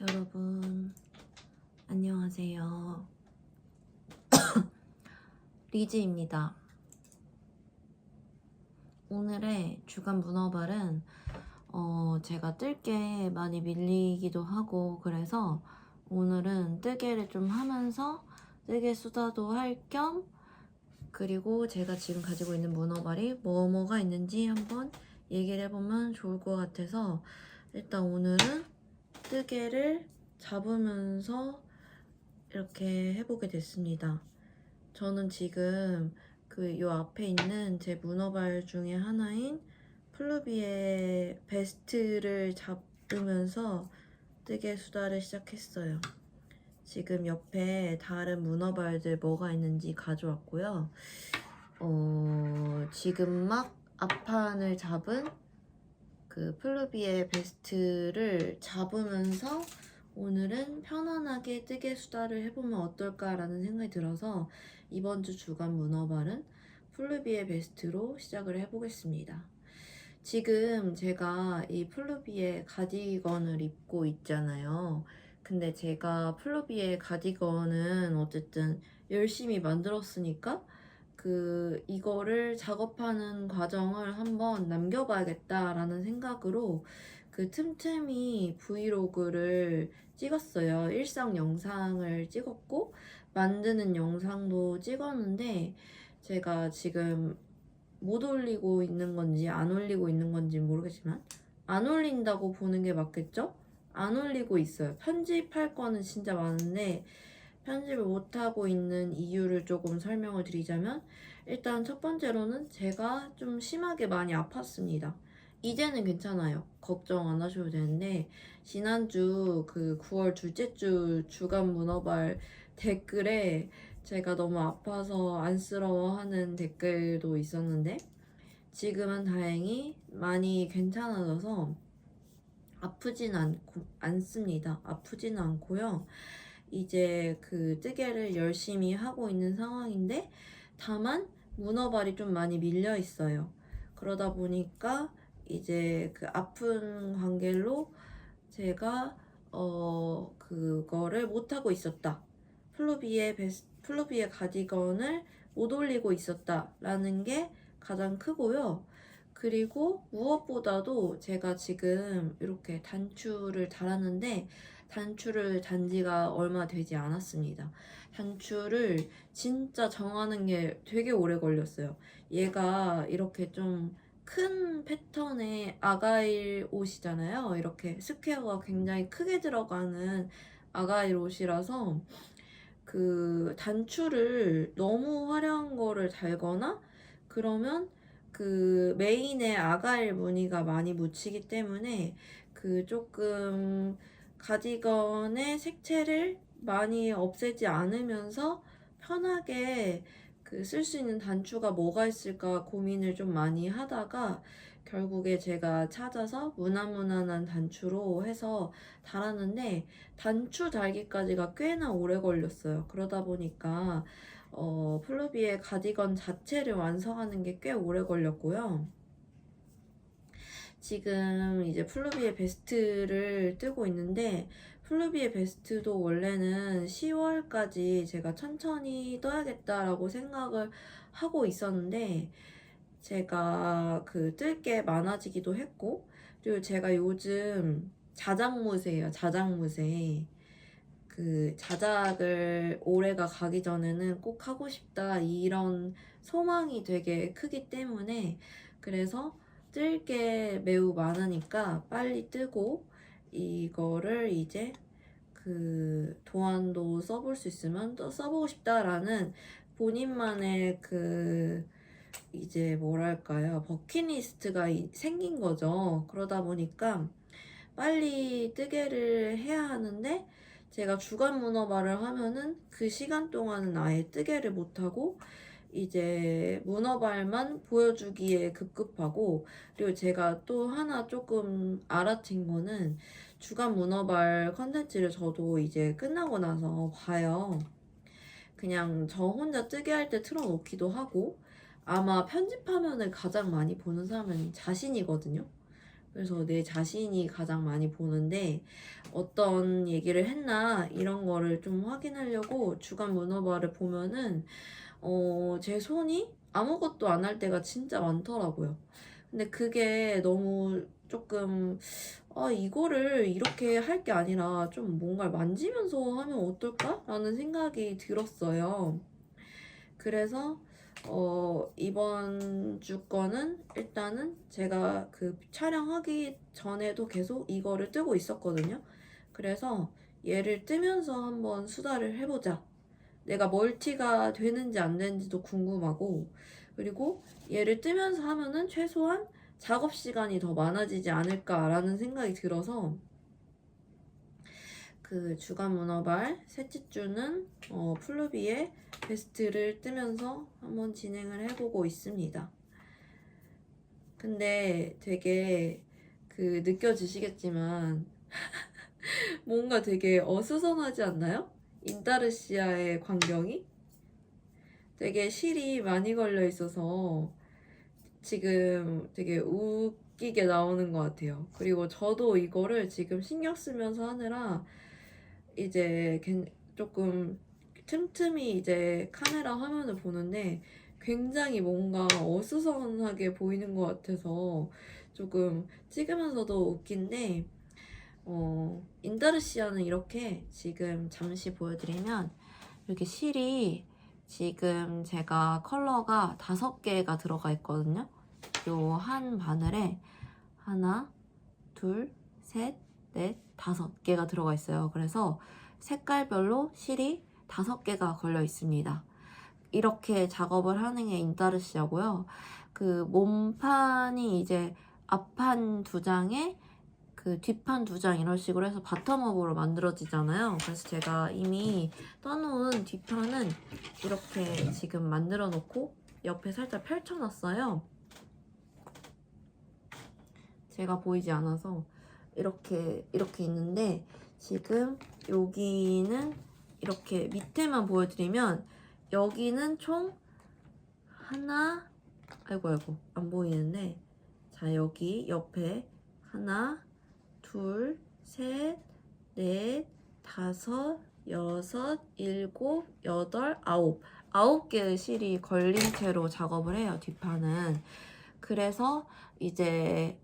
여러분 안녕하세요. 리즈입니다. 오늘의 주간 문어발은 제가 뜰게 많이 밀리기도 하고 그래서 오늘은 뜨개를 좀 하면서 뜨개 수다도 할 겸 그리고 제가 지금 가지고 있는 문어발이 뭐가 있는지 한번 얘기를 해보면 좋을 것 같아서 일단 오늘은 뜨개를 잡으면서 이렇게 해보게 됐습니다. 저는 지금 요 앞에 있는 제 문어발 중에 하나인 플루비의 베스트를 잡으면서 뜨개 수다를 시작했어요. 지금 옆에 다른 문어발들 뭐가 있는지 가져왔고요. 지금 막 앞판을 잡은 그 플루비의 베스트를 잡으면서 오늘은 편안하게 뜨개 수다를 해보면 어떨까라는 생각이 들어서 이번 주 주간 문어발은 플루비의 베스트로 시작을 해보겠습니다. 지금 제가 이 플루비의 가디건을 입고 있잖아요. 근데 제가 플루비의 가디건은 어쨌든 열심히 만들었으니까 이거를 작업하는 과정을 한번 남겨봐야겠다라는 생각으로 그 틈틈이 브이로그를 찍었어요. 일상 영상을 찍었고 만드는 영상도 찍었는데 제가 지금 못 올리고 있는 건지 안 올리고 있는 건지 모르겠지만 안 올린다고 보는 게 맞겠죠? 안 올리고 있어요. 편집할 거는 진짜 많은데 편집을 못하고 있는 이유를 조금 설명을 드리자면 일단 첫 번째로는 제가 좀 심하게 많이 아팠습니다. 이제는 괜찮아요. 걱정 안 하셔도 되는데 지난주 그 9월 둘째 주 주간 문어발 댓글에 제가 너무 아파서 안쓰러워하는 댓글도 있었는데 지금은 다행히 많이 괜찮아져서 아프진 않습니다. 아프지는 않고요. 이제 그 뜨개를 열심히 하고 있는 상황인데 다만 문어발이 좀 많이 밀려 있어요. 그러다 보니까 이제 그 아픈 관계로 제가 그거를 못 하고 있었다. 플루비의 가디건을 못 올리고 있었다라는 게 가장 크고요. 그리고 무엇보다도 제가 지금 이렇게 단추를 달았는데 단추를 단 지가 얼마 되지 않았습니다. 단추를 진짜 정하는 게 되게 오래 걸렸어요. 얘가 이렇게 좀 큰 패턴의 아가일 옷이잖아요. 이렇게 스퀘어가 굉장히 크게 들어가는 아가일 옷이라서 그 단추를 너무 화려한 거를 달거나 그러면 그 메인에 아가일 무늬가 많이 묻히기 때문에 그 조금 가디건의 색채를 많이 없애지 않으면서 편하게 그 쓸 수 있는 단추가 뭐가 있을까 고민을 좀 많이 하다가 결국에 제가 찾아서 무난무난한 단추로 해서 달았는데 단추 달기까지가 꽤나 오래 걸렸어요. 그러다 보니까 플루비의 가디건 자체를 완성하는 게 꽤 오래 걸렸고요. 지금 이제 플루비의 베스트를 뜨고 있는데 플루비의 베스트도 원래는 10월까지 제가 천천히 떠야겠다라고 생각을 하고 있었는데 제가 그 뜰 게 많아지기도 했고 그리고 제가 요즘 자작무새예요. 자작무새. 그 자작을 올해가 가기 전에는 꼭 하고 싶다 이런 소망이 되게 크기 때문에 그래서 뜰 게 매우 많으니까 빨리 뜨고 이거를 이제 그 도안도 써볼 수 있으면 또 써보고 싶다라는 본인만의 그 이제 뭐랄까요 버킷리스트가 생긴 거죠. 그러다 보니까 빨리 뜨개를 해야 하는데 제가 주간 문어발을 하면은 그 시간 동안은 아예 뜨개를 못하고 이제 문어발만 보여주기에 급급하고 그리고 제가 또 하나 조금 알아챈 거는 주간 문어발 컨텐츠를 저도 이제 끝나고 나서 봐요. 그냥 저 혼자 뜨개 할 때 틀어놓기도 하고 아마 편집화면을 가장 많이 보는 사람은 자신이거든요. 그래서 내 자신이 가장 많이 보는데 어떤 얘기를 했나 이런 거를 좀 확인하려고 주간 문어발을 보면은 제 손이 아무것도 안 할 때가 진짜 많더라고요. 근데 그게 너무 조금 이거를 이렇게 할 게 아니라 좀 뭔가를 만지면서 하면 어떨까? 라는 생각이 들었어요. 그래서 이번 주 거는 일단은 제가 그 촬영하기 전에도 계속 이거를 뜨고 있었거든요. 그래서 얘를 뜨면서 한번 수다를 해보자. 내가 멀티가 되는지 안 되는지도 궁금하고, 그리고 얘를 뜨면서 하면은 최소한 작업 시간이 더 많아지지 않을까라는 생각이 들어서 그 주간 문어발 셋째 주는 플루비의 베스트를 뜨면서 한번 진행을 해보고 있습니다. 근데 되게 그 느껴지시겠지만 뭔가 되게 어수선하지 않나요? 인타르시아의 광경이 되게 실이 많이 걸려 있어서 지금 되게 웃기게 나오는 것 같아요. 그리고 저도 이거를 지금 신경 쓰면서 하느라 이제 조금 틈틈이 이제 카메라 화면을 보는데 굉장히 뭔가 어수선하게 보이는 것 같아서 조금 찍으면서도 웃긴데 인다르시아는 이렇게 지금 잠시 보여드리면 이렇게 실이 지금 제가 컬러가 5개가 들어가 있거든요. 요 한 바늘에 하나, 둘, 셋, 넷, 5개가 들어가 있어요. 그래서 색깔별로 실이 5개가 걸려 있습니다. 이렇게 작업을 하는 게 인타르시아고요. 그 몸판이 이제 앞판 2장에 그 뒷판 2장 이런 식으로 해서 바텀업으로 만들어지잖아요. 그래서 제가 이미 떠놓은 뒷판은 이렇게 지금 만들어 놓고 옆에 살짝 펼쳐놨어요. 제가 보이지 않아서 이렇게 있는데 지금 여기는 이렇게 밑에만 보여드리면 여기는 총 하나 아이고 안 보이는데 자 여기 옆에 하나 둘 셋 넷 다섯 여섯 일곱 여덟 9개의 실이 걸린 채로 작업을 해요. 뒷판은. 그래서 이제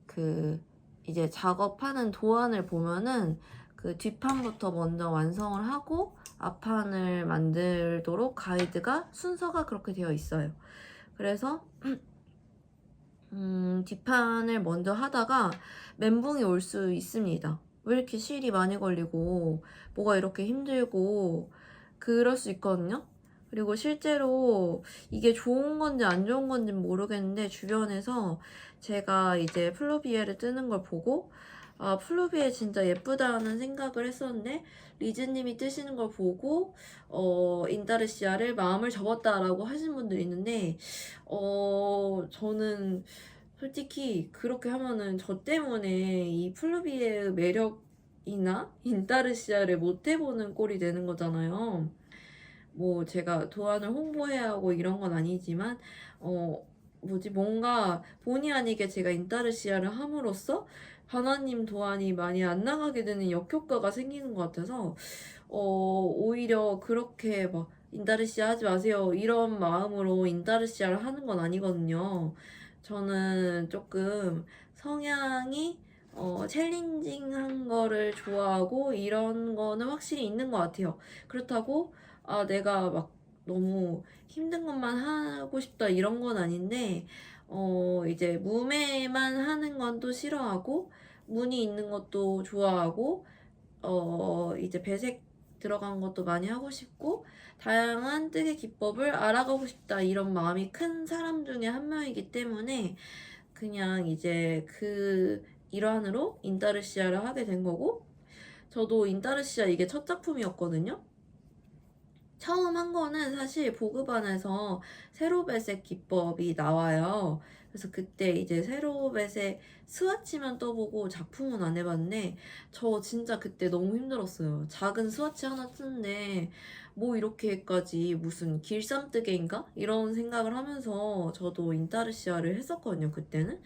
이제 작업하는 도안을 보면은 그 뒷판부터 먼저 완성을 하고 앞판을 만들도록 가이드가 순서가 그렇게 되어 있어요. 그래서 뒷판을 먼저 하다가 멘붕이 올 수 있습니다. 왜 이렇게 실이 많이 걸리고 뭐가 이렇게 힘들고 그럴 수 있거든요. 그리고 실제로 이게 좋은 건지 안 좋은 건지 모르겠는데 주변에서 제가 이제 플루비에를 뜨는 걸 보고 플루비에 진짜 예쁘다는 생각을 했었는데 리즈님이 뜨시는 걸 보고 인타르시아를 마음을 접었다라고 하신 분들이 있는데 저는 솔직히 그렇게 하면은 저 때문에 이 플루비의 매력이나 인타르시아를 못 해보는 꼴이 되는 거잖아요. 뭐 제가 도안을 홍보해야 하고 이런 건 아니지만 뭔가 본의 아니게 제가 인타르시아를 함으로써 바나님 도안이 많이 안 나가게 되는 역효과가 생기는 것 같아서 오히려 그렇게 막 인타르시아 하지 마세요 이런 마음으로 인타르시아를 하는 건 아니거든요. 저는 조금 성향이 챌린징한 거를 좋아하고 이런 거는 확실히 있는 것 같아요. 그렇다고 내가 막 너무 힘든 것만 하고 싶다 이런 건 아닌데 이제 무매만 하는 건 또 싫어하고 무늬 있는 것도 좋아하고 이제 배색 들어간 것도 많이 하고 싶고 다양한 뜨개 기법을 알아가고 싶다 이런 마음이 큰 사람 중에 한 명이기 때문에 그냥 이제 그 일환으로 인타르시아를 하게 된 거고 저도 인타르시아 이게 첫 작품이었거든요. 처음 한 거는 사실 보그반에서 세로배색 기법이 나와요. 그래서 그때 이제 세로배색 스와치만 떠보고 작품은 안 해봤는데 저 진짜 그때 너무 힘들었어요. 작은 스와치 하나 쓰는데 뭐 이렇게까지 무슨 길쌈뜨개인가? 이런 생각을 하면서 저도 인타르시아를 했었거든요, 그때는.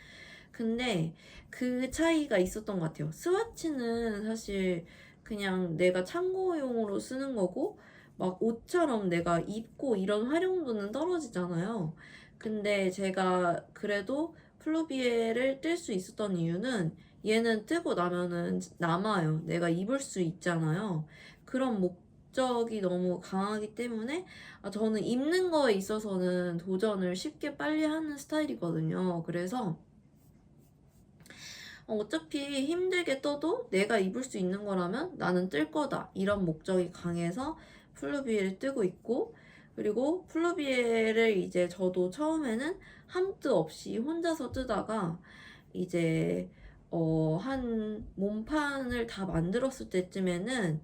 근데 그 차이가 있었던 것 같아요. 스와치는 사실 그냥 내가 참고용으로 쓰는 거고 막 옷처럼 내가 입고 이런 활용도는 떨어지잖아요. 근데 제가 그래도 플루비에를 뜰 수 있었던 이유는 얘는 뜨고 나면은 남아요. 내가 입을 수 있잖아요. 그런 목적이 너무 강하기 때문에 저는 입는 거에 있어서는 도전을 쉽게 빨리 하는 스타일이거든요. 그래서 어차피 힘들게 떠도 내가 입을 수 있는 거라면 나는 뜰 거다. 이런 목적이 강해서 플루비에를 뜨고 있고, 그리고 플루비에를 이제 저도 처음에는 함뜨 없이 혼자서 뜨다가 이제 한 몸판을 다 만들었을 때쯤에는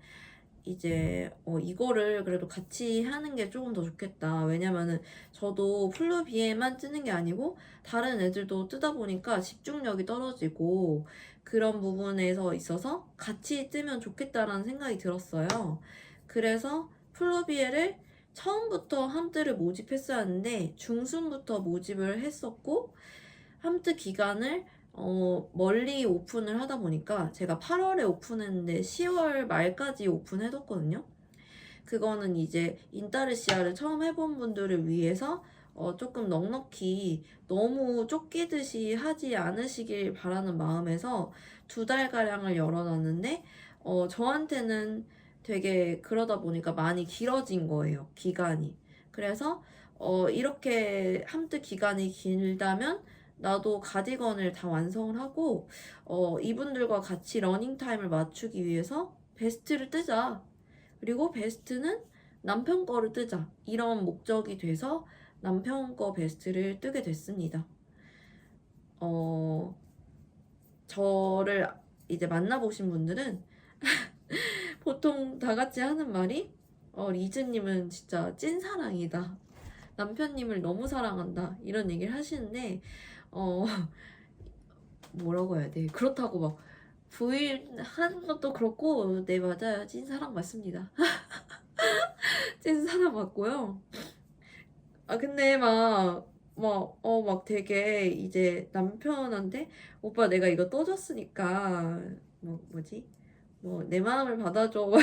이제 이거를 그래도 같이 하는 게 조금 더 좋겠다. 왜냐면은 저도 플루비에만 뜨는 게 아니고 다른 애들도 뜨다 보니까 집중력이 떨어지고 그런 부분에서 있어서 같이 뜨면 좋겠다라는 생각이 들었어요. 그래서 플루비에를 처음부터 함뜨를 모집했어야 하는데 중순부터 모집을 했었고 함뜨 기간을 멀리 오픈을 하다 보니까 제가 8월에 오픈했는데 10월 말까지 오픈해뒀거든요. 그거는 이제 인타르시아를 처음 해본 분들을 위해서 조금 넉넉히 너무 쫓기듯이 하지 않으시길 바라는 마음에서 2달가량을 열어놨는데 저한테는 되게 그러다 보니까 많이 길어진 거예요, 기간이. 그래서 이렇게 함뜨 기간이 길다면 나도 가디건을 다 완성을 하고 이분들과 같이 러닝타임을 맞추기 위해서 베스트를 뜨자. 그리고 베스트는 남편 거를 뜨자. 이런 목적이 돼서 남편 거 베스트를 뜨게 됐습니다. 저를 이제 만나보신 분들은 보통 다 같이 하는 말이 리즈님은 진짜 찐사랑이다. 남편님을 너무 사랑한다. 이런 얘기를 하시는데 뭐라고 해야 돼. 그렇다고 막 부인하는 것도 그렇고 네 맞아요. 찐사랑 맞습니다. 찐사랑 맞고요. 근데 막 되게 이제 남편한테 오빠 내가 이거 떠줬으니까 뭐지? 내 마음을 받아줘 막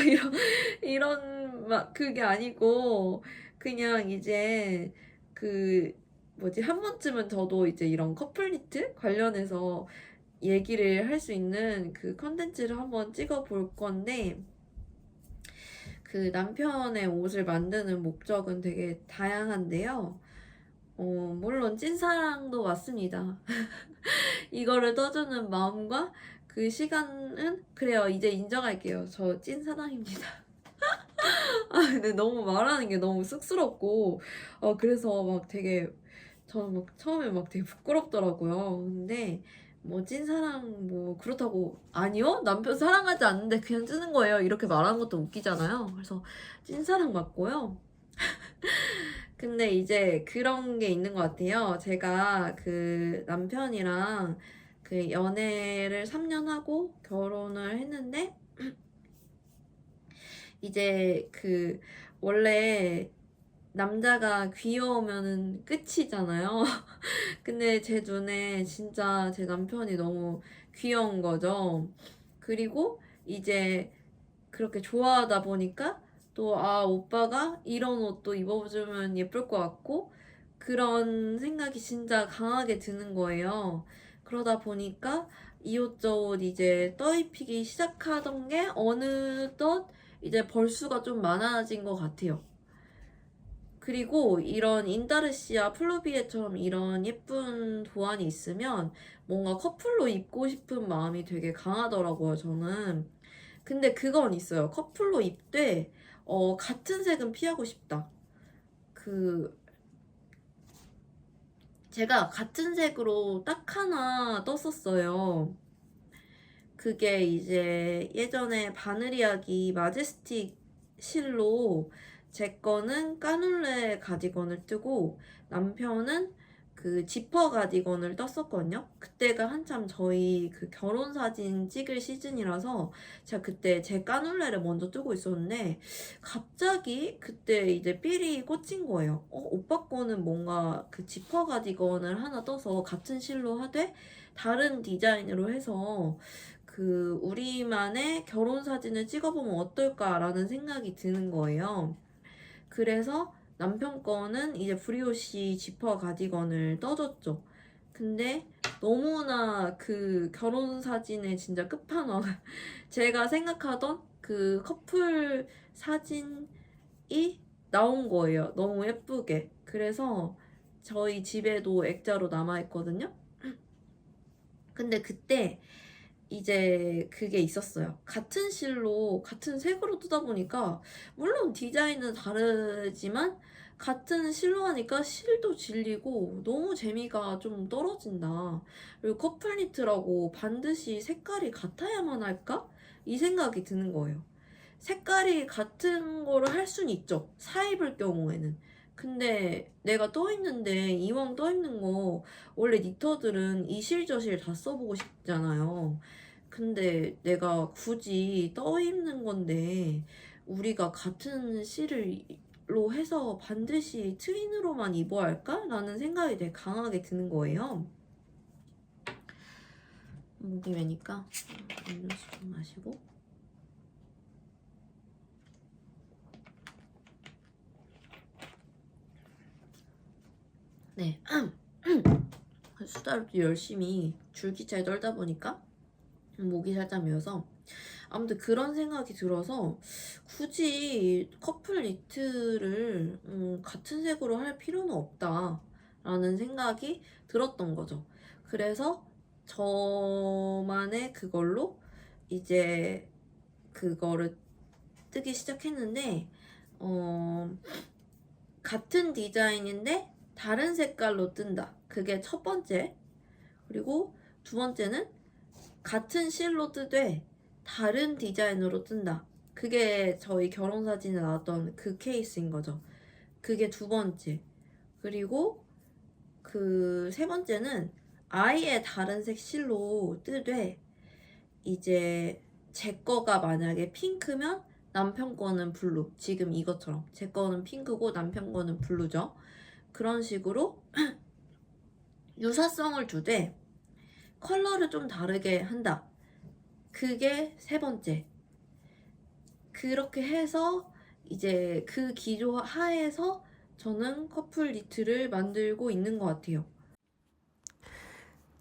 이런 막 그게 아니고 그냥 이제 그 뭐지 한 번쯤은 저도 이제 이런 커플니트 관련해서 얘기를 할 수 있는 그 컨텐츠를 한번 찍어 볼 건데 그 남편의 옷을 만드는 목적은 되게 다양한데요. 물론 찐사랑도 맞습니다. 이거를 떠주는 마음과 그 시간은 그래요. 이제 인정할게요. 저 찐사랑입니다. 근데 너무 말하는 게 너무 쑥스럽고 그래서 막 되게 저는 막 처음에 막 되게 부끄럽더라고요. 근데 찐사랑 그렇다고 아니요? 남편 사랑하지 않는데 그냥 뜨는 거예요. 이렇게 말하는 것도 웃기잖아요. 그래서 찐사랑 맞고요. 근데 이제 그런 게 있는 것 같아요. 제가 그 남편이랑 그 연애를 3년 하고 결혼을 했는데 이제 그 원래 남자가 귀여우면은 끝이잖아요. 근데 제 눈에 진짜 제 남편이 너무 귀여운 거죠. 그리고 이제 그렇게 좋아하다 보니까 또 오빠가 이런 옷도 입어주면 예쁠 것 같고 그런 생각이 진짜 강하게 드는 거예요. 그러다 보니까 이옷저옷 이제 떠입히기 시작하던 게 어느덧 이제 벌수가 좀 많아진 것 같아요. 그리고 이런 인다르시아 플루비에처럼 이런 예쁜 도안이 있으면 뭔가 커플로 입고 싶은 마음이 되게 강하더라고요, 저는. 근데 그건 있어요. 커플로 입되 같은 색은 피하고 싶다. 그 제가 같은 색으로 딱 하나 떴었어요. 그게 이제 예전에 바느리아기 마제스틱 실로 제 거는 까눌레 가디건을 뜨고 남편은 그 지퍼 가디건을 떴었거든요. 그때가 한참 저희 그 결혼 사진 찍을 시즌이라서 제가 그때 제 까눌레를 먼저 뜨고 있었는데 갑자기 그때 이제 삘이 꽂힌 거예요. 오빠 거는 뭔가 그 지퍼 가디건을 하나 떠서 같은 실로 하되 다른 디자인으로 해서 그 우리만의 결혼 사진을 찍어보면 어떨까라는 생각이 드는 거예요. 그래서 남편 거는 이제 브리오시 지퍼 가디건을 떠줬죠. 근데 너무나 그 결혼 사진의 진짜 끝판왕 제가 생각하던 그 커플 사진이 나온 거예요. 너무 예쁘게. 그래서 저희 집에도 액자로 남아있거든요. 근데 그때 이제 그게 있었어요. 같은 실로 같은 색으로 뜨다 보니까 물론 디자인은 다르지만 같은 실로 하니까 실도 질리고 너무 재미가 좀 떨어진다. 그리고 커플니트라고 반드시 색깔이 같아야만 할까? 이 생각이 드는 거예요. 색깔이 같은 거를 할 순 있죠. 사 입을 경우에는. 근데 내가 떠있는데 이왕 떠있는 거 원래 니터들은 이 실 저 실 다 써보고 싶잖아요. 근데 내가 굳이 떠입는 건데 우리가 같은 실로 해서 반드시 트윈으로만 입어야 할까? 라는 생각이 되게 강하게 드는 거예요. 목이 메니까 음료수 좀 마시고. 네. 수다를 열심히 줄기차게 떨다 보니까 목이 살짝 메어서 아무튼 그런 생각이 들어서 굳이 커플 니트를 같은 색으로 할 필요는 없다라는 생각이 들었던 거죠. 그래서 저만의 그걸로 이제 그거를 뜨기 시작했는데 같은 디자인인데 다른 색깔로 뜬다. 그게 첫 번째. 그리고 두 번째는 같은 실로 뜨되 다른 디자인으로 뜬다. 그게 저희 결혼사진에 나왔던 그 케이스인 거죠. 그게 두 번째. 그리고 그 세 번째는 아예 다른 색 실로 뜨되 이제 제 거가 만약에 핑크면 남편 거는 블루. 지금 이것처럼 제 거는 핑크고 남편 거는 블루죠. 그런 식으로 유사성을 두되 컬러를 좀 다르게 한다. 그게 세 번째. 그렇게 해서 이제 그 기조 하에서 저는 커플 니트를 만들고 있는 것 같아요.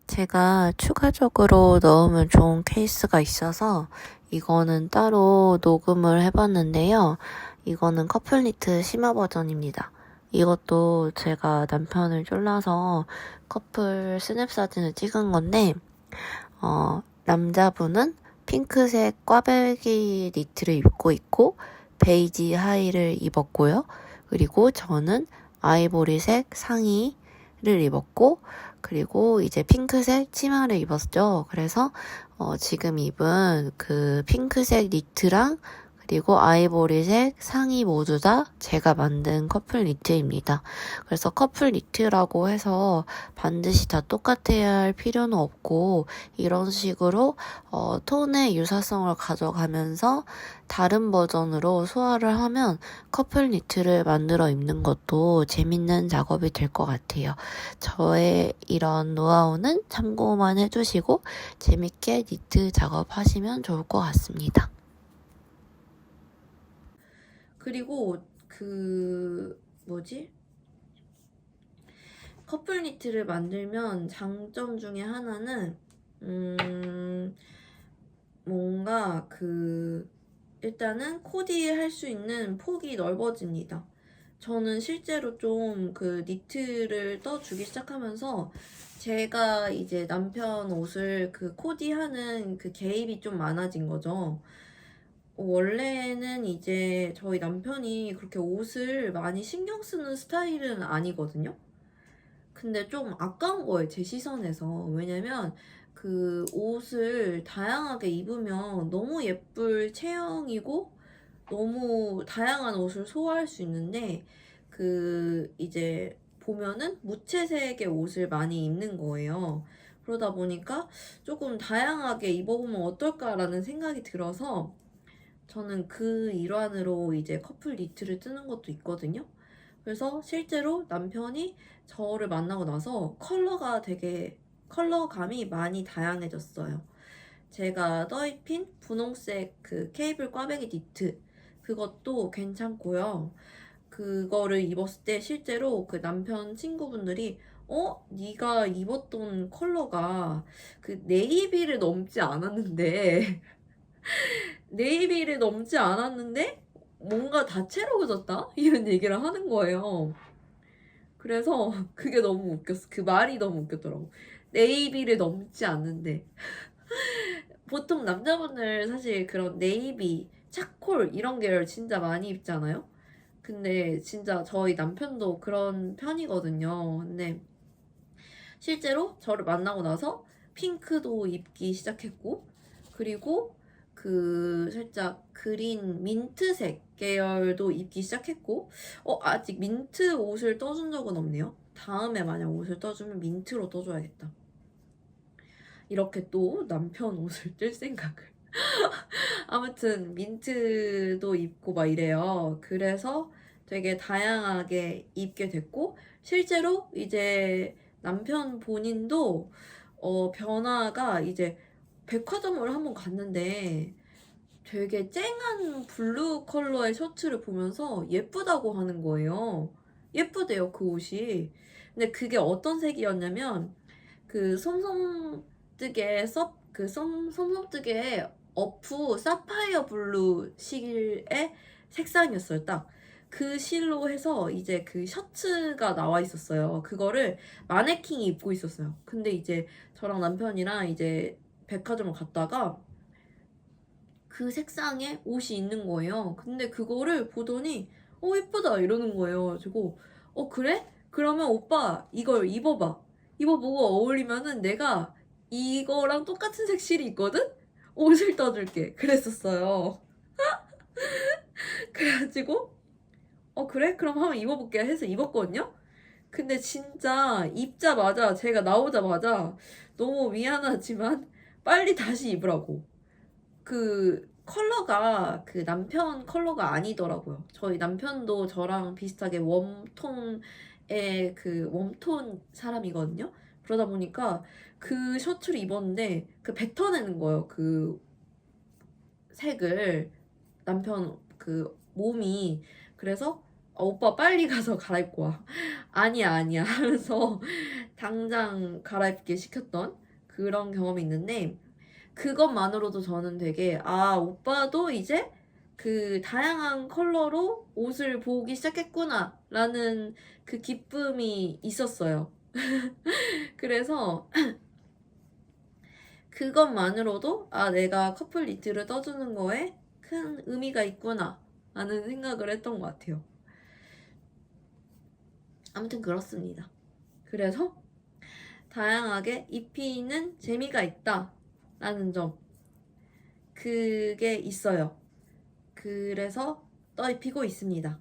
제가 추가적으로 넣으면 좋은 케이스가 있어서 이거는 따로 녹음을 해봤는데요. 이거는 커플 니트 심화 버전입니다. 이것도 제가 남편을 쫄라서 커플 스냅 사진을 찍은 건데, 남자분은 핑크색 꽈배기 니트를 입고 있고, 베이지 하의를 입었고요. 그리고 저는 아이보리색 상의를 입었고, 그리고 이제 핑크색 치마를 입었죠. 그래서 지금 입은 그 핑크색 니트랑 그리고 아이보리색 상의 모두 다 제가 만든 커플 니트입니다. 그래서 커플 니트라고 해서 반드시 다 똑같아야 할 필요는 없고 이런 식으로 톤의 유사성을 가져가면서 다른 버전으로 소화를 하면 커플 니트를 만들어 입는 것도 재밌는 작업이 될 것 같아요. 저의 이런 노하우는 참고만 해주시고 재밌게 니트 작업하시면 좋을 것 같습니다. 그리고 커플 니트를 만들면 장점 중에 하나는 뭔가 일단은 코디할 수 있는 폭이 넓어집니다. 저는 실제로 좀 그 니트를 떠주기 시작하면서 제가 이제 남편 옷을 그 코디하는 그 개입이 좀 많아진 거죠. 원래는 이제 저희 남편이 그렇게 옷을 많이 신경 쓰는 스타일은 아니거든요. 근데 좀 아까운 거예요, 제 시선에서. 왜냐면 그 옷을 다양하게 입으면 너무 예쁠 체형이고 너무 다양한 옷을 소화할 수 있는데 이제 보면은 무채색의 옷을 많이 입는 거예요. 그러다 보니까 조금 다양하게 입어보면 어떨까라는 생각이 들어서 저는 그 일환으로 이제 커플 니트를 뜨는 것도 있거든요. 그래서 실제로 남편이 저를 만나고 나서 컬러감이 많이 다양해졌어요. 제가 떠입힌 분홍색 그 케이블 꽈배기 니트 그것도 괜찮고요. 그거를 입었을 때 실제로 그 남편 친구분들이 네가 입었던 컬러가 그 네이비를 넘지 않았는데 네이비를 넘지 않았는데 뭔가 다채로워졌다? 이런 얘기를 하는 거예요. 그래서 그게 너무 웃겼어. 그 말이 너무 웃겼더라고. 네이비를 넘지 않는데. 보통 남자분들 사실 그런 네이비, 차콜 이런 계열 진짜 많이 입잖아요? 근데 진짜 저희 남편도 그런 편이거든요. 근데 실제로 저를 만나고 나서 핑크도 입기 시작했고, 그리고 그 살짝 그린 민트색 계열도 입기 시작했고, 아직 민트 옷을 떠준 적은 없네요. 다음에 만약 옷을 떠주면 민트로 떠줘야겠다. 이렇게 또 남편 옷을 뜰 생각을. 아무튼 민트도 입고 막 이래요. 그래서 되게 다양하게 입게 됐고, 실제로 이제 남편 본인도 변화가 이제 백화점을 한번 갔는데 되게 쨍한 블루 컬러의 셔츠를 보면서 예쁘다고 하는 거예요. 예쁘대요, 그 옷이. 근데 그게 어떤 색이었냐면 그 솜솜뜨개 어프 사파이어 블루 실의 색상이었어요. 딱 그 실로 해서 이제 그 셔츠가 나와 있었어요. 그거를 마네킹이 입고 있었어요. 근데 이제 저랑 남편이랑 이제 백화점을 갔다가 그 색상의 옷이 있는 거예요. 근데 그거를 보더니 예쁘다 이러는 거예요. 그리고 그래? 그러면 오빠 이걸 입어봐. 입어보고 어울리면은 내가 이거랑 똑같은 색실이 있거든? 옷을 떠줄게. 그랬었어요. 그래가지고 그래? 그럼 한번 입어볼게 해서 입었거든요? 근데 진짜 입자마자 제가 나오자마자 너무 미안하지만 빨리 다시 입으라고. 그 컬러가 그 남편 컬러가 아니더라고요. 저희 남편도 저랑 비슷하게 웜톤 사람이거든요. 그러다 보니까 그 셔츠를 입었는데 그 뱉어내는 거예요. 그 색을 남편 그 몸이. 그래서 오빠 빨리 가서 갈아입고 와. 아니야 아니야 하면서 당장 갈아입게 시켰던 그런 경험이 있는데, 그것만으로도 저는 되게 오빠도 이제 그 다양한 컬러로 옷을 보기 시작했구나 라는 그 기쁨이 있었어요. 그래서 그것만으로도 내가 커플 니트를 떠주는 거에 큰 의미가 있구나 라는 생각을 했던 것 같아요. 아무튼 그렇습니다. 그래서 다양하게 입히는 재미가 있다 라는 점, 그게 있어요. 그래서 떠입히고 있습니다.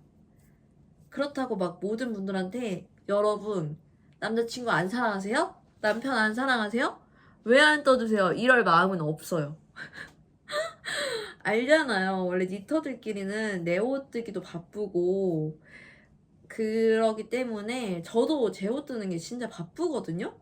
그렇다고 막 모든 분들한테 여러분 남자친구 안 사랑하세요? 남편 안 사랑하세요? 왜 안 떠주세요? 이럴 마음은 없어요. 알잖아요. 원래 니터들끼리는 내 옷 뜨기도 바쁘고 그러기 때문에 저도 제 옷 뜨는 게 진짜 바쁘거든요.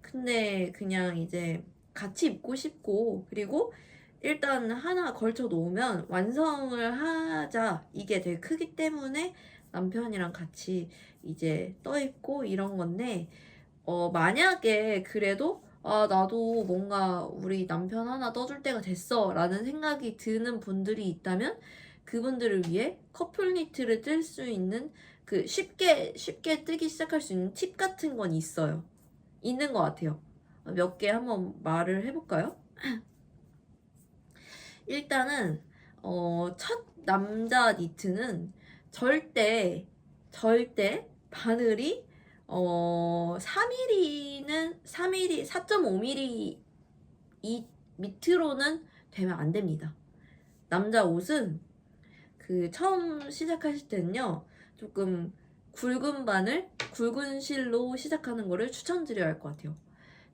근데 그냥 이제 같이 입고 싶고, 그리고 일단 하나 걸쳐 놓으면 완성을 하자 이게 되게 크기 때문에 남편이랑 같이 이제 떠 입고 이런 건데, 만약에 그래도 나도 뭔가 우리 남편 하나 떠줄 때가 됐어 라는 생각이 드는 분들이 있다면 그분들을 위해 커플 니트를 뜰 수 있는 그 쉽게 뜨기 시작할 수 있는 팁 같은 건 있는 것 같아요. 몇 개 한번 말을 해볼까요? 일단은 첫 남자 니트는 절대 바늘이 4.5mm 이 밑으로는 되면 안 됩니다. 남자 옷은 그 처음 시작하실 때는요, 조금 굵은 바늘, 굵은 실로 시작하는 거를 추천드려야 할 것 같아요.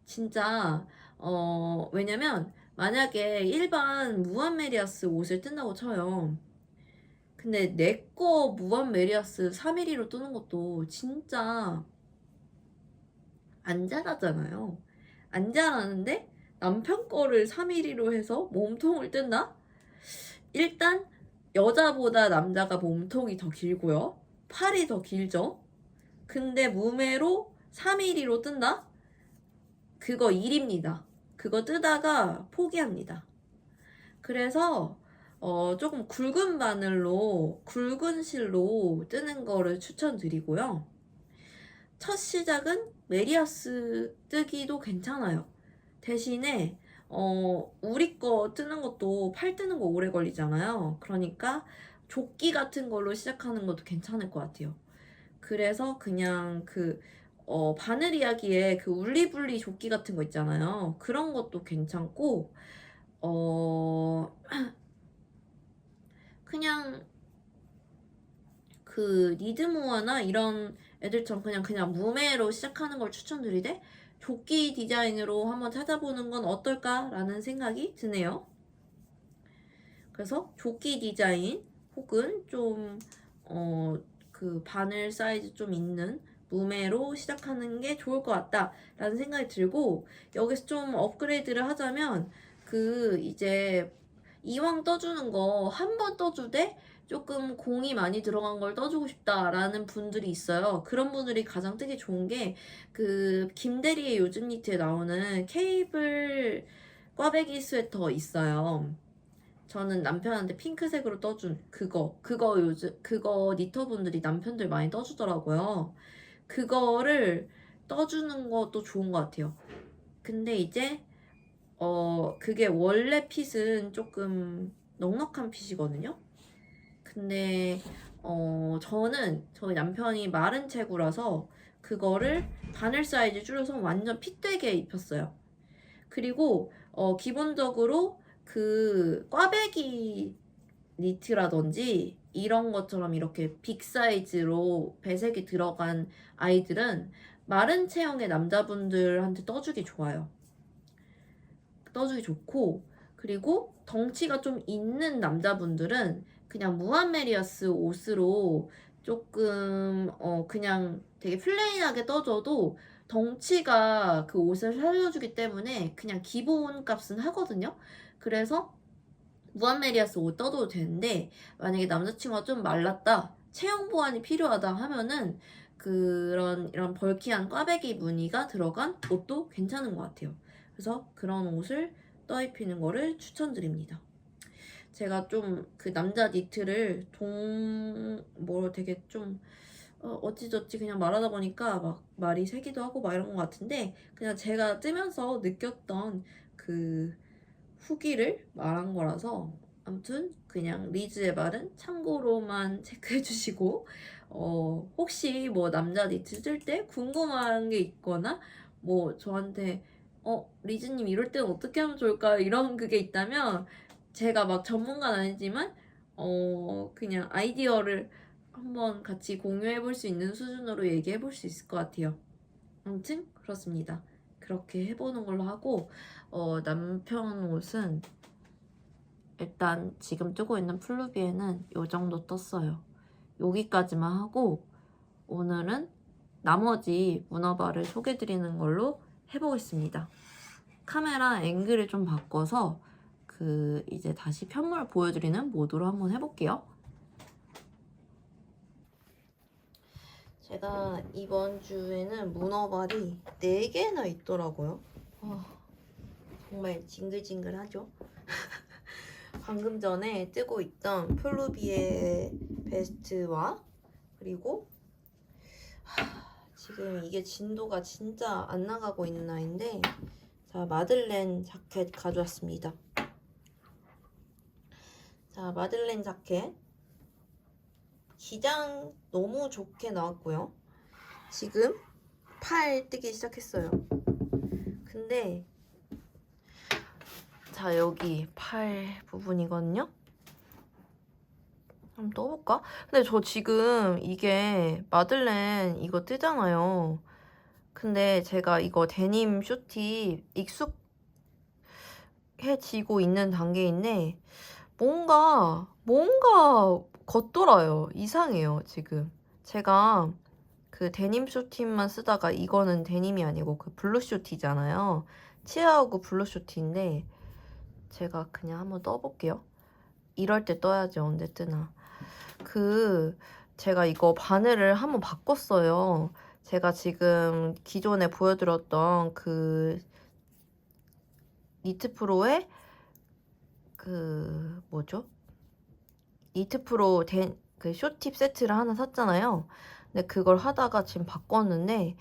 진짜 왜냐면 만약에 일반 무한 메리아스 옷을 뜬다고 쳐요. 근데 내 거 무한 메리아스 3mm로 뜨는 것도 진짜 안 자라잖아요. 안 자라는데 남편 거를 3mm로 해서 몸통을 뜬다? 일단 여자보다 남자가 몸통이 더 길고요. 팔이 더 길죠. 근데 무매로 3mm로 뜬다? 그거 일입니다. 그거 뜨다가 포기합니다. 그래서 조금 굵은 바늘로 굵은 실로 뜨는 거를 추천드리고요. 첫 시작은 메리아스 뜨기도 괜찮아요. 대신에 우리 거 뜨는 것도 팔 뜨는 거 오래 걸리잖아요. 그러니까 조끼 같은 걸로 시작하는 것도 괜찮을 것 같아요. 그래서 그냥 바늘 이야기에 그 울리불리 조끼 같은 거 있잖아요. 그런 것도 괜찮고, 그냥 그 리드모아나 이런 애들처럼 그냥 무매로 시작하는 걸 추천드리되, 조끼 디자인으로 한번 찾아보는 건 어떨까라는 생각이 드네요. 그래서 조끼 디자인 혹은 좀 그 바늘 사이즈 좀 있는 무매로 시작하는 게 좋을 것 같다라는 생각이 들고, 여기서 좀 업그레이드를 하자면 이제 이왕 떠주는 거 한 번 떠주되 조금 공이 많이 들어간 걸 떠주고 싶다라는 분들이 있어요. 그런 분들이 가장 뜨기 좋은 게 김대리의 요즘 니트에 나오는 케이블 꽈배기 스웨터 있어요. 저는 남편한테 핑크색으로 떠준 그거 니터분들이 남편들 많이 떠주더라고요. 그거를 떠주는 것도 좋은 것 같아요. 근데 이제 그게 원래 핏은 조금 넉넉한 핏이거든요. 근데 저희 남편이 마른 체구라서 그거를 바늘 사이즈 줄여서 완전 핏되게 입혔어요. 그리고 기본적으로 꽈배기 니트라든지 이런 것처럼 이렇게 빅 사이즈로 배색이 들어간 아이들은 마른 체형의 남자분들한테 떠주기 좋아요. 떠주기 좋고, 그리고 덩치가 좀 있는 남자분들은 그냥 무한 메리아스 옷으로 조금 그냥 되게 플레인하게 떠줘도 덩치가 그 옷을 살려주기 때문에 그냥 기본 값은 하거든요. 그래서 무한 메리아스 옷 떠도 되는데, 만약에 남자친구가 좀 말랐다, 체형 보완이 필요하다 하면은 이런 벌키한 꽈배기 무늬가 들어간 옷도 괜찮은 것 같아요. 그래서 그런 옷을 떠입히는 거를 추천드립니다. 제가 좀 남자 니트를 되게 좀 어찌저찌 그냥 말하다 보니까 막 말이 새기도 하고 막 이런 것 같은데, 그냥 제가 뜨면서 느꼈던 후기를 말한 거라서, 아무튼 그냥 리즈의 말은 참고로만 체크해 주시고, 혹시 뭐 남자 니트 쓸 때 궁금한 게 있거나 뭐 저한테 리즈님 이럴 때는 어떻게 하면 좋을까 이런 그게 있다면, 제가 막 전문가는 아니지만 그냥 아이디어를 한번 같이 공유해 볼 수 있는 수준으로 얘기해 볼 수 있을 것 같아요. 아무튼 그렇습니다. 그렇게 해보는 걸로 하고, 남편 옷은 일단 지금 뜨고 있는 플루비에는 요 정도 떴어요. 여기까지만 하고 오늘은 나머지 문어발을 소개드리는 걸로 해보겠습니다. 카메라 앵글을 좀 바꿔서 이제 다시 편물 보여드리는 모드로 한번 해볼게요. 제가 이번 주에는 문어발이 4개나 있더라고요. 정말 징글징글하죠? 방금 전에 뜨고 있던 플루비의 베스트와, 그리고 지금 이게 진도가 진짜 안 나가고 있는 아이인데, 자, 마들렌 자켓 가져왔습니다. 자, 마들렌 자켓 기장 너무 좋게 나왔고요. 지금 팔 뜨기 시작했어요. 근데 자, 여기 팔 부분이거든요. 한번 떠볼까? 근데 저 지금 이게 마들렌 이거 뜨잖아요. 근데 제가 이거 데님 슈티 익숙해지고 있는 단계인데 뭔가 겉돌아요. 이상해요, 지금. 제가 그 데님 슈티만 쓰다가 이거는 데님이 아니고 그 블루 슈티잖아요. 치아우그 블루 슈티인데 제가 그냥 한번 떠볼게요. 이럴 때 떠야지 언제 뜨나. 제가 이거 바늘을 한번 바꿨어요. 제가 지금 기존에 보여드렸던 그 니트프로의 그 뭐죠? 니트프로 그 쇼팁 세트를 하나 샀잖아요. 근데 그걸 하다가 지금 바꿨는데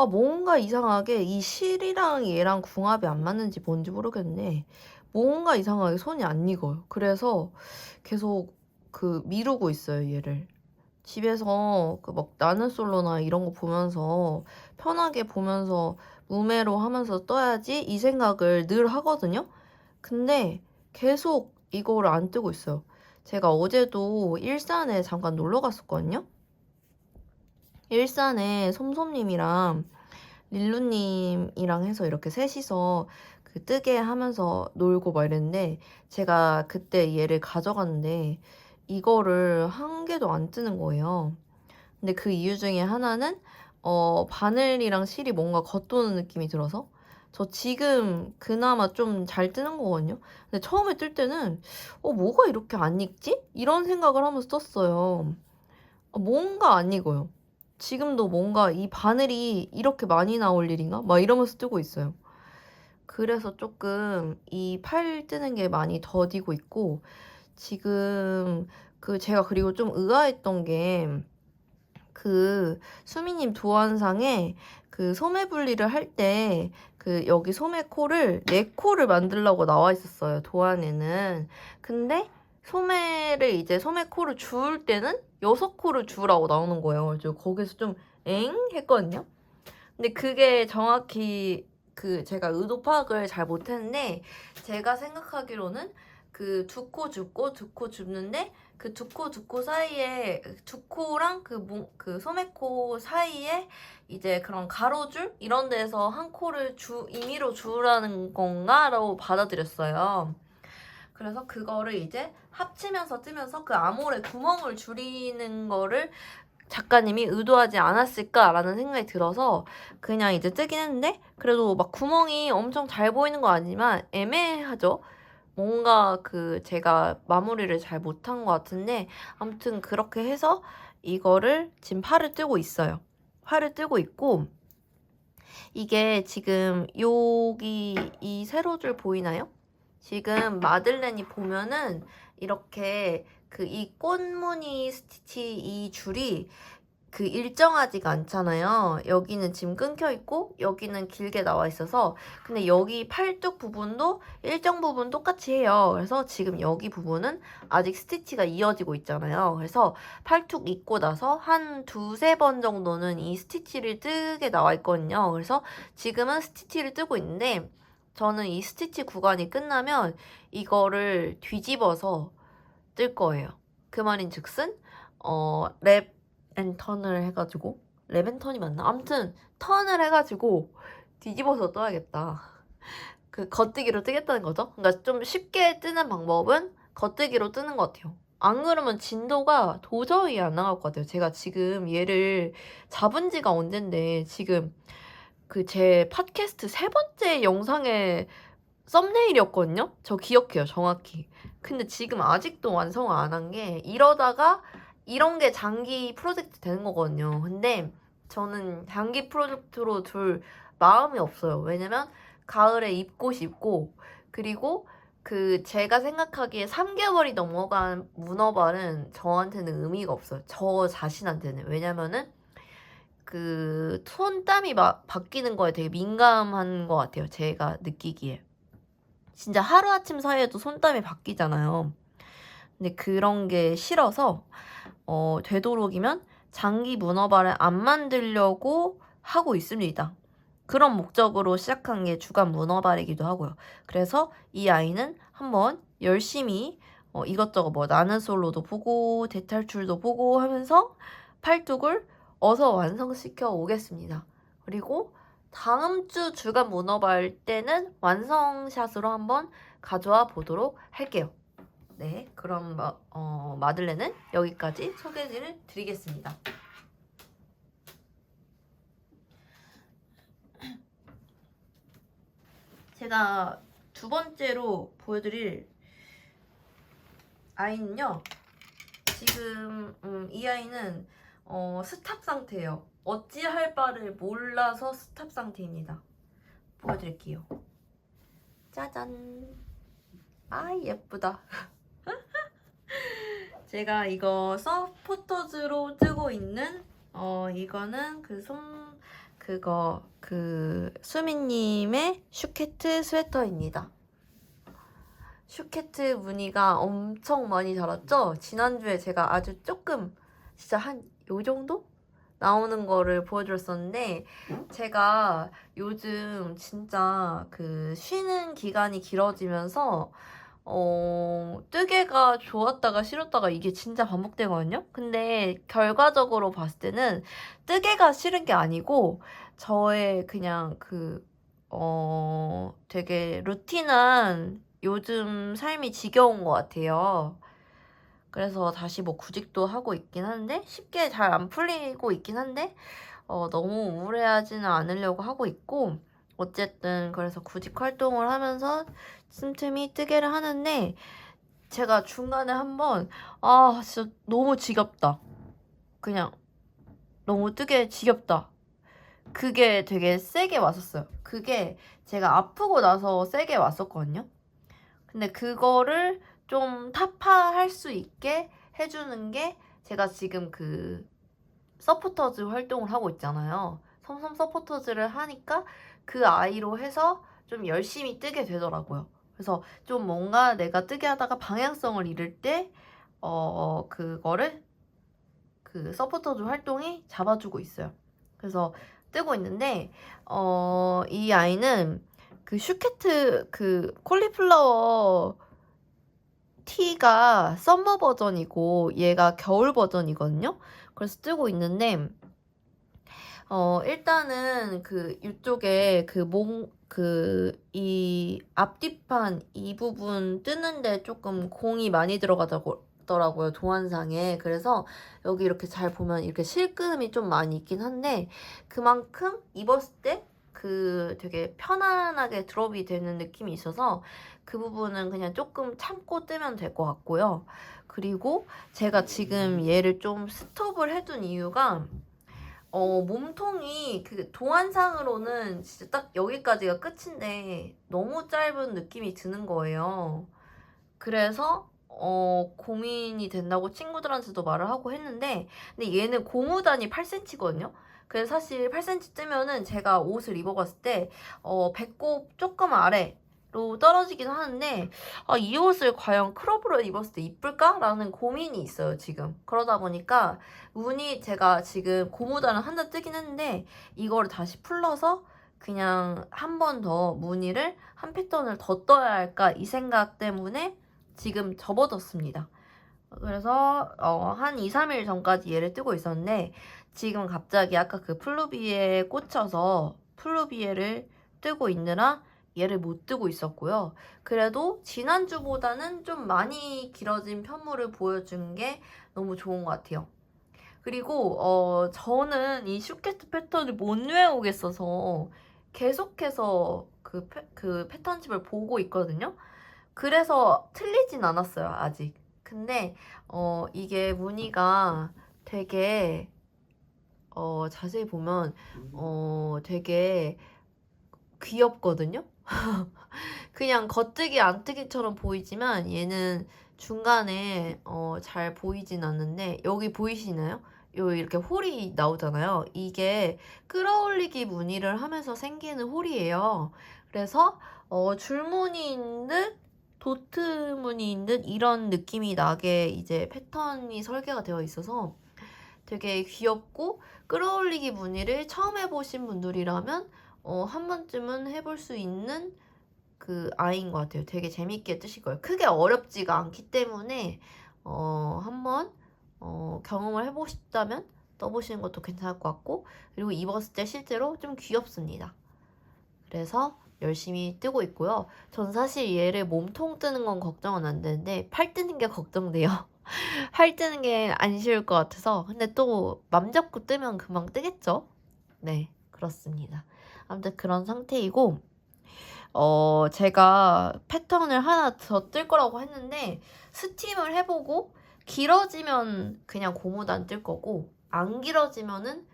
뭔가 이상하게 이 실이랑 얘랑 궁합이 안 맞는지 뭔지 모르겠네. 뭔가 이상하게 손이 안 익어요. 그래서 계속 미루고 있어요, 얘를. 집에서 막 나는 솔로나 이런 거 보면서 편하게 보면서 무매로 하면서 떠야지 이 생각을 늘 하거든요. 근데 계속 이거를 안 뜨고 있어요. 제가 어제도 일산에 잠깐 놀러 갔었거든요. 일산에 솜솜님이랑 릴루님이랑 해서 이렇게 셋이서 그 뜨개 하면서 놀고 막 이랬는데 제가 그때 얘를 가져갔는데 이거를 한 개도 안 뜨는 거예요. 근데 그 이유 중에 하나는 바늘이랑 실이 뭔가 겉도는 느낌이 들어서 저 지금 그나마 좀 잘 뜨는 거거든요. 근데 처음에 뜰 때는 뭐가 이렇게 안 익지? 이런 생각을 하면서 떴어요. 뭔가 안 익어요. 지금도 뭔가 이 바늘이 이렇게 많이 나올 일인가? 막 이러면서 뜨고 있어요. 그래서 조금 이 팔 뜨는 게 많이 더디고 있고 지금 제가 그리고 좀 의아했던 게 수미님 도안상에 소매 분리를 할 때 여기 소매 코를 4코를 만들라고 나와 있었어요, 도안에는. 근데 소매를 이제 소매 코를 주울 때는 6코를 주우라고 나오는 거예요. 그래서 거기서 좀 엥? 했거든요. 근데 그게 정확히 제가 의도 파악을 잘 못했는데 제가 생각하기로는 2코 줍고 2코 줍는데 그 2코 사이에 2코랑 소매코 사이에 이제 그런 가로줄 이런 데서 한 코를 임의로 주우라는 건가라고 받아들였어요. 그래서 그거를 이제 합치면서 뜨면서 그 암홀에 구멍을 줄이는 거를 작가님이 의도하지 않았을까라는 생각이 들어서 그냥 이제 뜨긴 했는데 그래도 막 구멍이 엄청 잘 보이는 건 아니지만 애매하죠. 뭔가 제가 마무리를 잘 못한 것 같은데 아무튼 그렇게 해서 이거를 지금 팔을 뜨고 있어요. 팔을 뜨고 있고 이게 지금 여기 이 세로줄 보이나요? 지금 마들렌이 보면은 이렇게 이 꽃무늬 스티치 이 줄이 일정하지가 않잖아요. 여기는 지금 끊겨 있고 여기는 길게 나와 있어서 근데 여기 팔뚝 부분도 일정 부분 똑같이 해요. 그래서 지금 여기 부분은 아직 스티치가 이어지고 있잖아요. 그래서 팔뚝 입고 나서 한 2-3번 정도는 이 스티치를 뜨게 나와 있거든요. 그래서 지금은 스티치를 뜨고 있는데 저는 이 스티치 구간이 끝나면 이거를 뒤집어서 뜰 거예요. 그 말인 즉슨 랩 앤 턴을 해가지고 랩 앤 턴이 맞나? 아무튼 턴을 해가지고 뒤집어서 떠야겠다. 겉뜨기로 뜨겠다는 거죠. 그러니까 좀 쉽게 뜨는 방법은 겉뜨기로 뜨는 것 같아요. 안 그러면 진도가 도저히 안 나갈 것 같아요. 제가 지금 얘를 잡은 지가 언젠데 지금 제 팟캐스트 3번째 영상의 썸네일이었거든요? 저 기억해요, 정확히. 근데 지금 아직도 완성을 안 한 게 이러다가 이런 게 장기 프로젝트 되는 거거든요. 근데 저는 장기 프로젝트로 둘 마음이 없어요. 왜냐면 가을에 입고 싶고 그리고 제가 생각하기에 3개월이 넘어간 문어발은 저한테는 의미가 없어요. 저 자신한테는. 왜냐면은 손땀이 바뀌는 거에 되게 민감한 것 같아요. 제가 느끼기에. 진짜 하루아침 사이에도 손땀이 바뀌잖아요. 근데 그런 게 싫어서 되도록이면 장기 문어발을 안 만들려고 하고 있습니다. 그런 목적으로 시작한 게 주간 문어발이기도 하고요. 그래서 이 아이는 한번 열심히 이것저것 뭐 나는 솔로도 보고 대탈출도 보고 하면서 팔뚝을 어서 완성시켜 오겠습니다. 그리고 다음 주 주간 문어발 때는 완성샷으로 한번 가져와 보도록 할게요. 네, 그럼 마들렌은 여기까지 소개를 드리겠습니다. 제가 두 번째로 보여드릴 아이는요. 지금 이 아이는 스탑 상태예요. 어찌할 바를 몰라서 스탑 상태입니다. 보여드릴게요. 짜잔. 아 예쁘다. 제가 이거 서포터즈로 뜨고 있는 이거는 수미님의 슈케트 스웨터입니다. 슈케트 무늬가 엄청 많이 자랐죠? 지난주에 제가 아주 조금 진짜 한 요 정도 나오는 거를 보여드렸었는데 제가 요즘 진짜 그 쉬는 기간이 길어지면서 뜨개가 좋았다가 싫었다가 이게 진짜 반복되거든요? 근데 결과적으로 봤을 때는 뜨개가 싫은 게 아니고 저의 그냥 되게 루틴한 요즘 삶이 지겨운 것 같아요. 그래서 다시 뭐 구직도 하고 있긴 한데 쉽게 잘 안 풀리고 있긴 한데 너무 우울해하지는 않으려고 하고 있고 어쨌든 그래서 구직 활동을 하면서 틈틈이 뜨개를 하는데 제가 중간에 한번 진짜 너무 지겹다. 그냥 너무 뜨개 지겹다. 그게 되게 세게 왔었어요. 그게 제가 아프고 나서 세게 왔었거든요. 근데 그거를 좀 타파할 수 있게 해주는 게 제가 지금 그 서포터즈 활동을 하고 있잖아요. 섬섬 서포터즈를 하니까 그 아이로 해서 좀 열심히 뜨게 되더라고요. 그래서 좀 뭔가 내가 뜨게 하다가 방향성을 잃을 때 그거를 그 서포터즈 활동이 잡아주고 있어요. 그래서 뜨고 있는데 이 아이는 그 슈케트 그 콜리플라워 티가 썸머 버전이고 얘가 겨울 버전이거든요. 그래서 뜨고 있는데 일단은 이쪽에 이 앞뒤판 이 부분 뜨는데 조금 공이 많이 들어가더라고요, 도안상에. 그래서 여기 이렇게 잘 보면 이렇게 실금이 좀 많이 있긴 한데 그만큼 입었을 때 되게 편안하게 드롭이 되는 느낌이 있어서 그 부분은 그냥 조금 참고 뜨면 될 것 같고요. 그리고 제가 지금 얘를 좀 스톱을 해둔 이유가 몸통이 도안상으로는 진짜 딱 여기까지가 끝인데 너무 짧은 느낌이 드는 거예요. 그래서 고민이 된다고 친구들한테도 말을 하고 했는데 근데 얘는 고무단이 8cm거든요. 그래서 사실 8cm 뜨면은 제가 옷을 입어봤을 때 배꼽 조금 아래로 떨어지긴 하는데 이 옷을 과연 크롭으로 입었을 때 이쁠까? 라는 고민이 있어요, 지금. 그러다 보니까 제가 지금 고무단을 하나 뜨긴 했는데 이거를 다시 풀러서 그냥 한 번 더 무늬를 한 패턴을 더 떠야 할까 이 생각 때문에 지금 접어뒀습니다. 그래서 한 2, 3일 전까지 얘를 뜨고 있었는데 지금 갑자기 아까 그 플루비에 꽂혀서 플루비에를 뜨고 있느라 얘를 못 뜨고 있었고요. 그래도 지난주보다는 좀 많이 길어진 편물을 보여준 게 너무 좋은 것 같아요. 그리고 저는 이 슈케트 패턴을 못 외우겠어서 계속해서 그 패턴집을 보고 있거든요. 그래서 틀리진 않았어요, 아직. 근데 이게 무늬가 되게 자세히 보면 되게 귀엽거든요. 그냥 겉뜨기 안뜨기처럼 보이지만 얘는 중간에 잘 보이진 않는데 여기 보이시나요? 여기 이렇게 홀이 나오잖아요. 이게 끌어올리기 무늬를 하면서 생기는 홀이에요. 그래서 줄무늬인 듯 도트 무늬인 듯 이런 느낌이 나게 이제 패턴이 설계가 되어 있어서 되게 귀엽고 끌어올리기 무늬를 처음 해보신 분들이라면 한 번쯤은 해볼 수 있는 그 아이인 것 같아요. 되게 재밌게 뜨실 거예요. 크게 어렵지가 않기 때문에 한번 경험을 해보셨다면 떠보시는 것도 괜찮을 것 같고, 그리고 입었을 때 실제로 좀 귀엽습니다. 그래서 열심히 뜨고 있고요. 전 사실 얘를 몸통 뜨는 건 걱정은 안 되는데 팔 뜨는 게 걱정돼요. 팔 뜨는 게 안 쉬울 것 같아서. 근데 또 맘 잡고 뜨면 금방 뜨겠죠? 네, 그렇습니다. 아무튼 그런 상태이고, 제가 패턴을 하나 더 뜰 거라고 했는데 스팀을 해보고 길어지면 그냥 고무단 뜰 거고, 안 길어지면은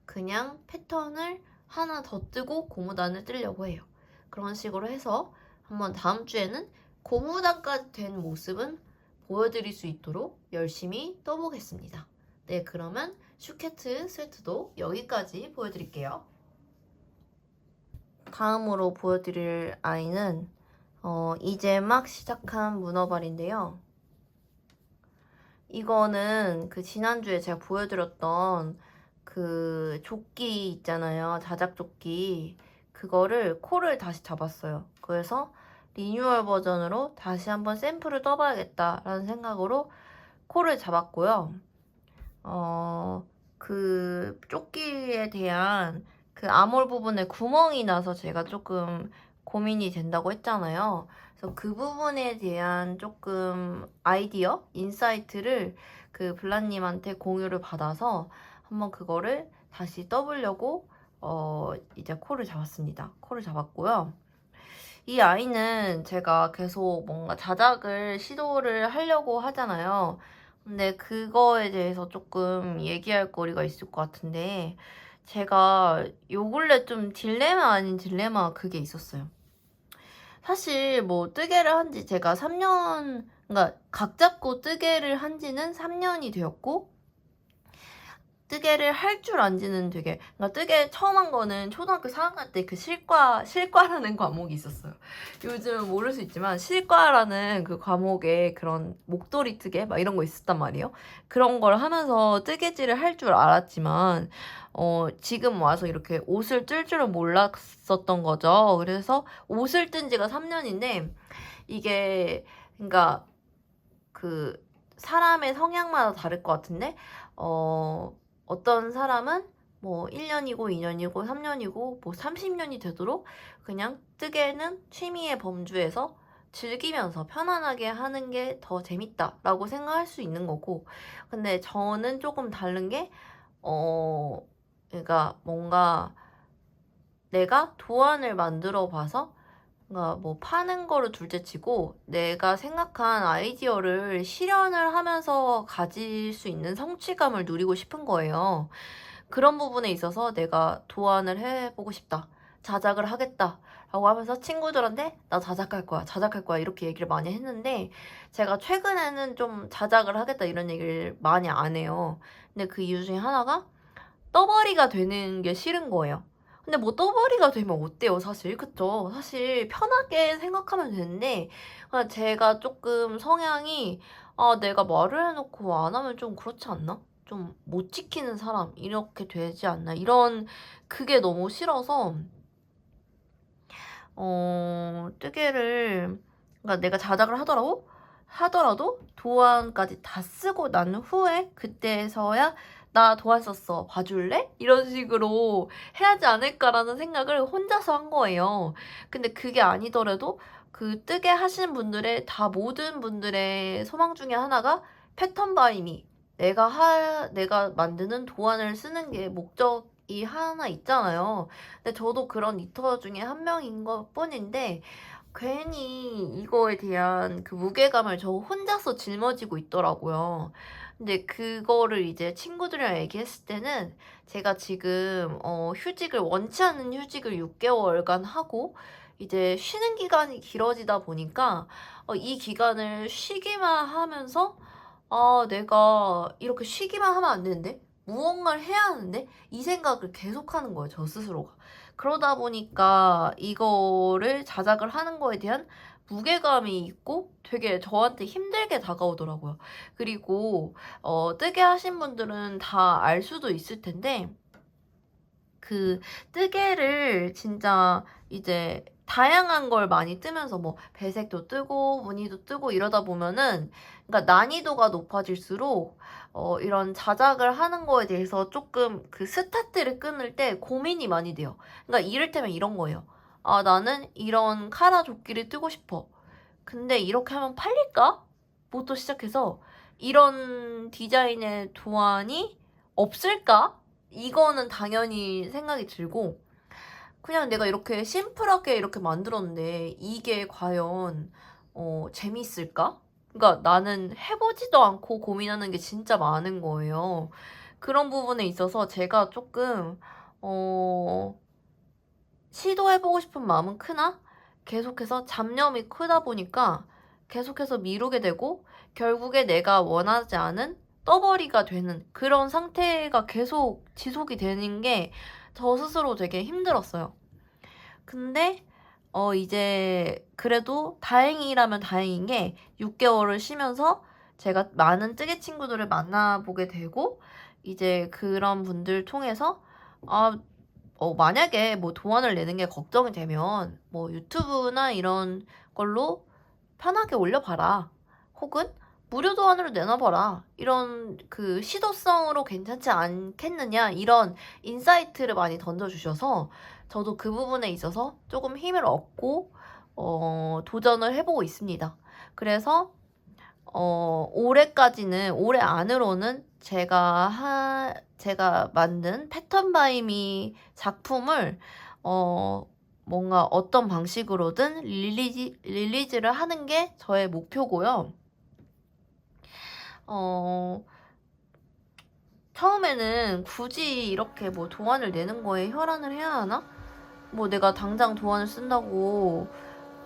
그냥 패턴을 하나 더 뜨고 고무단을 뜨려고 해요. 그런 식으로 해서 한번 다음 주에는 고무단까지 된 모습은 보여드릴 수 있도록 열심히 떠보겠습니다. 네, 그러면 슈케트 스웨트도 여기까지 보여드릴게요. 다음으로 보여드릴 아이는 이제 막 시작한 문어발인데요. 이거는 그 지난주에 제가 보여드렸던 그 조끼 있잖아요. 자작 조끼. 그거를 코를 다시 잡았어요. 그래서 리뉴얼 버전으로 다시 한번 샘플을 떠봐야겠다라는 생각으로 코를 잡았고요. 그 조끼에 대한 그 아몰 부분에 구멍이 나서 제가 조금 고민이 된다고 했잖아요. 그래서 그 부분에 대한 조금 아이디어, 인사이트를 그 블라님한테 공유를 받아서 한번 그거를 다시 떠보려고 이제 코를 잡았습니다. 코를 잡았고요. 이 아이는 제가 계속 뭔가 자작을 시도를 하려고 하잖아요. 근데 그거에 대해서 조금 얘기할 거리가 있을 것 같은데, 제가 요 근래 좀 딜레마 아닌 딜레마 그게 있었어요. 사실 뭐 뜨개를 한 지 제가 3년, 그러니까 각 잡고 뜨개를 한 지는 3년이 되었고, 뜨개를 할 줄 안지는 되게, 그러니까 뜨개 처음 한 거는 초등학교 4학년 때 그 실과라는 과목이 있었어요. 요즘은 모를 수 있지만 실과라는 그 과목에 그런 목도리 뜨개 막 이런 거 있었단 말이에요. 그런 걸 하면서 뜨개질을 할 줄 알았지만 지금 와서 이렇게 옷을 뜰 줄은 몰랐었던 거죠. 그래서 옷을 뜬 지가 3년인데 이게 그러니까 그 사람의 성향마다 다를 것 같은데 어떤 사람은 뭐 1년이고 2년이고 3년이고 뭐 30년이 되도록 그냥 뜨개는 취미의 범주에서 즐기면서 편안하게 하는 게 더 재밌다라고 생각할 수 있는 거고, 근데 저는 조금 다른 게 그러니까 뭔가 내가 도안을 만들어 봐서 그러니까 뭐 파는 거를 둘째치고 내가 생각한 아이디어를 실현을 하면서 가질 수 있는 성취감을 누리고 싶은 거예요. 그런 부분에 있어서 내가 도안을 해보고 싶다. 자작을 하겠다. 라고 하면서 친구들한테 나 자작할 거야. 자작할 거야. 이렇게 얘기를 많이 했는데 제가 최근에는 좀 자작을 하겠다 이런 얘기를 많이 안 해요. 근데 그 이유 중에 하나가 떠벌이가 되는 게 싫은 거예요. 근데 뭐 떠벌이가 되면 어때요, 사실? 그쵸? 사실 편하게 생각하면 되는데, 제가 조금 성향이, 내가 말을 해놓고 안 하면 좀 그렇지 않나? 좀 못 지키는 사람, 이렇게 되지 않나? 그게 너무 싫어서, 뜨개를, 그러니까 내가 자작을 하더라도 도안까지 다 쓰고 난 후에 그때서야 나 도안 썼어 봐줄래? 이런 식으로 해야지 않을까라는 생각을 혼자서 한 거예요. 근데 그게 아니더라도 그 뜨개 하시는 분들의 다 모든 분들의 소망 중에 하나가 패턴 바이미, 내가 만드는 도안을 쓰는 게 목적이 하나 있잖아요. 근데 저도 그런 니터 중에 한 명인 것 뿐인데 괜히 이거에 대한 그 무게감을 저 혼자서 짊어지고 있더라고요. 근데 그거를 이제 친구들이랑 얘기했을 때는 제가 지금 휴직을 원치 않는 휴직을 6개월간 하고 이제 쉬는 기간이 길어지다 보니까 이 기간을 쉬기만 하면서 내가 이렇게 쉬기만 하면 안 되는데 무언가를 해야 하는데 이 생각을 계속하는 거예요, 저 스스로가. 그러다 보니까 이거를 자작을 하는 거에 대한 무게감이 있고 되게 저한테 힘들게 다가오더라고요. 그리고 뜨개 하신 분들은 다 알 수도 있을 텐데 그 뜨개를 진짜 이제 다양한 걸 많이 뜨면서 뭐 배색도 뜨고 무늬도 뜨고 이러다 보면은 그러니까 난이도가 높아질수록 이런 자작을 하는 거에 대해서 조금 그 스타트를 끊을 때 고민이 많이 돼요. 그러니까 이를테면 이런 거예요. 아, 나는 이런 카라 조끼를 뜨고 싶어. 근데 이렇게 하면 팔릴까? 부터 시작해서 이런 디자인의 도안이 없을까? 이거는 당연히 생각이 들고 그냥 내가 이렇게 심플하게 이렇게 만들었는데 이게 과연 재밌을까? 그러니까 나는 해보지도 않고 고민하는 게 진짜 많은 거예요. 그런 부분에 있어서 제가 조금 시도해보고 싶은 마음은 크나 계속해서 잡념이 크다 보니까 계속해서 미루게 되고 결국에 내가 원하지 않은 떠벌이가 되는 그런 상태가 계속 지속이 되는 게 저 스스로 되게 힘들었어요. 근데 이제 그래도 다행이라면 다행인 게 6개월을 쉬면서 제가 많은 뜨개 친구들을 만나보게 되고 이제 그런 분들 통해서 만약에 뭐 도안을 내는 게 걱정이 되면 뭐 유튜브나 이런 걸로 편하게 올려봐라. 혹은 무료 도안으로 내놔봐라. 이런 그 시도성으로 괜찮지 않겠느냐. 이런 인사이트를 많이 던져주셔서 저도 그 부분에 있어서 조금 힘을 얻고 도전을 해보고 있습니다. 그래서 올해 안으로는 제가 만든 패턴 바이미 작품을 뭔가 어떤 방식으로든 릴리즈를 하는 게 저의 목표고요. 처음에는 굳이 이렇게 뭐 도안을 내는 거에 혈안을 해야 하나? 뭐 내가 당장 도안을 쓴다고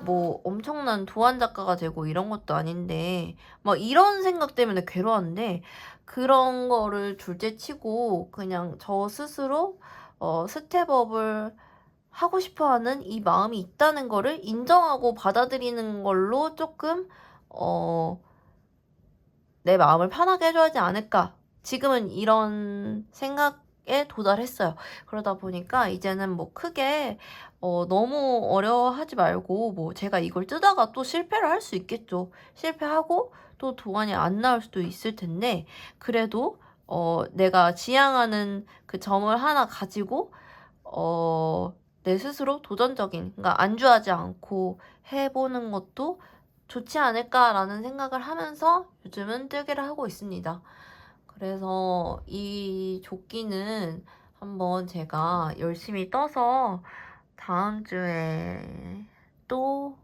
뭐 엄청난 도안 작가가 되고 이런 것도 아닌데 막 이런 생각 때문에 괴로웠는데 그런 거를 둘째 치고 그냥 저 스스로 스텝업을 하고 싶어하는 이 마음이 있다는 거를 인정하고 받아들이는 걸로 조금 내 마음을 편하게 해줘야지 않을까. 지금은 이런 생각에 도달했어요. 그러다 보니까 이제는 뭐 크게 너무 어려워하지 말고 뭐 제가 이걸 뜨다가 또 실패를 할 수 있겠죠. 실패하고 또 도안이 안 나올 수도 있을 텐데 그래도 내가 지향하는 그 점을 하나 가지고 내 스스로 도전적인, 그러니까 안주하지 않고 해보는 것도 좋지 않을까라는 생각을 하면서 요즘은 뜨개를 하고 있습니다. 그래서 이 조끼는 한번 제가 열심히 떠서 다음 주에 또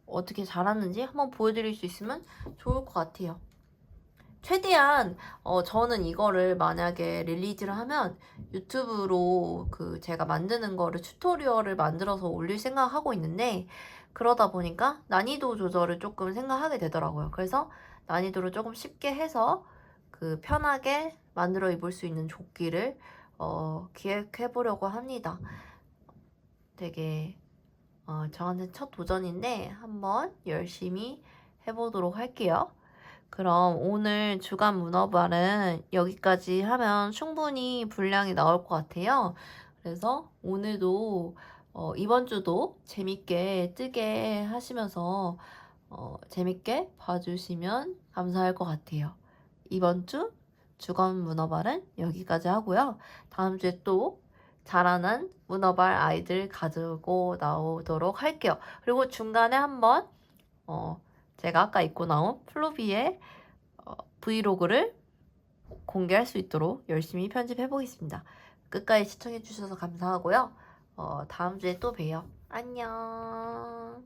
어떻게 자랐는지 한번 보여드릴 수 있으면 좋을 것 같아요. 최대한 저는 이거를 만약에 릴리즈를 하면 유튜브로 그 제가 만드는 거를 튜토리얼을 만들어서 올릴 생각하고 있는데 그러다 보니까 난이도 조절을 조금 생각하게 되더라고요. 그래서 난이도를 조금 쉽게 해서 그 편하게 만들어 입을 수 있는 조끼를 기획해 보려고 합니다. 되게 저한테 첫 도전인데 한번 열심히 해보도록 할게요. 그럼 오늘 주간 문어발은 여기까지 하면 충분히 분량이 나올 것 같아요. 그래서 오늘도 이번 주도 재밌게 뜨게 하시면서 재밌게 봐주시면 감사할 것 같아요. 이번 주 주간 문어발은 여기까지 하고요. 다음 주에 또 자라난 문어발 아이들 가지고 나오도록 할게요. 그리고 중간에 한번 제가 아까 입고 나온 플루비의 브이로그를 공개할 수 있도록 열심히 편집해 보겠습니다. 끝까지 시청해 주셔서 감사하고요. 다음 주에 또 봬요. 안녕.